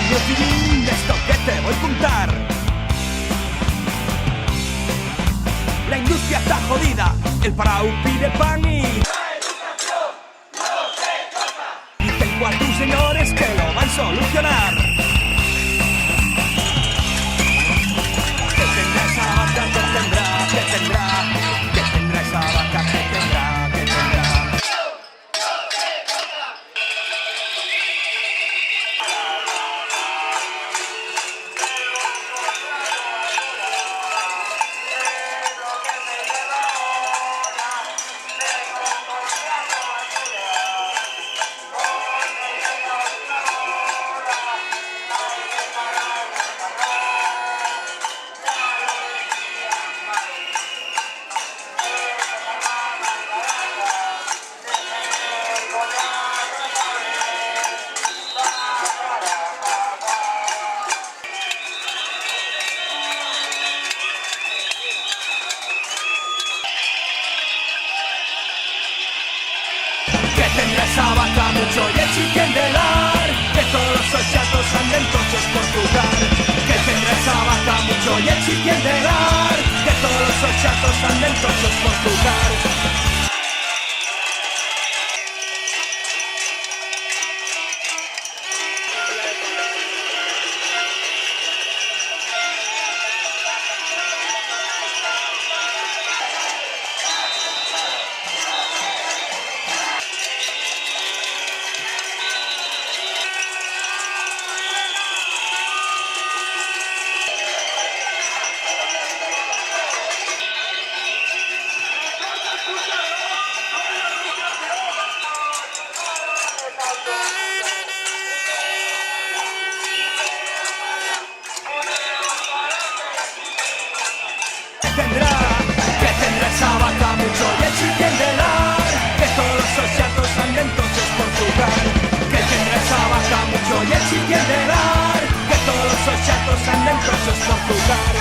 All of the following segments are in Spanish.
mi opinión de esto que te voy a contar. La industria está jodida, el parau pide pan y... Dicen cuatro señores que lo van a solucionar. ¿Qué tendrá esa vaca? ¿Qué tendrá? ¿Qué tendrá? ¿Qué tendrá esa vaca? ¿Qué tendrá? ¿Qué tendrá? Tendrá esa vaca mucho y el chicken de lar, que todos los chatos anden tochos por jugar. Que tendrá esa vaca mucho y el chicken de lar, que todos los chatos anden tochos por jugar. Que tendrá esa vaca mucho y el chicken de lar, que todos los chatos anden tochos por jugar. Que tendrá esa vaca mucho y el chicken de lar, que todos los chatos anden tochos por jugar.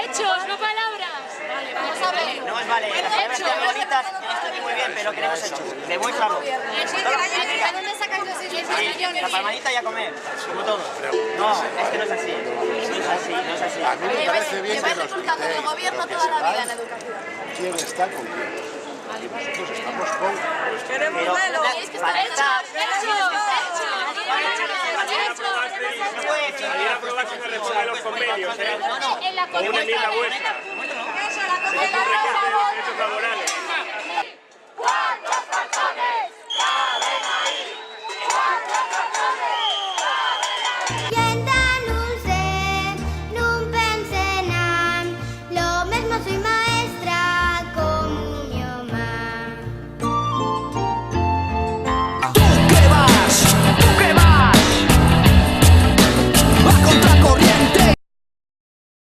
Hechos, no palabras. Vale, vamos a ver. No más vale, las palabras están bonitas, estoy muy bien, pero queremos hechos. Demuéstralo. ¿De dónde sacáis los 6 millones? La palmadita y a comer, como todo. No, es que no es así. No es así, no es así. A mí me parece bien que nos recortando del gobierno toda la vida en educación. quién está con quién. Nosotros estamos con... Queremos verlo. Es que está hecho. Había aprobado una reforma de los convenios, ¿eh? En la Con una enmienda vuestra. Con un requete de derechos laborales. ¿Cuántos cartones caben ahí? ¿Cuántos cartones caben ahí?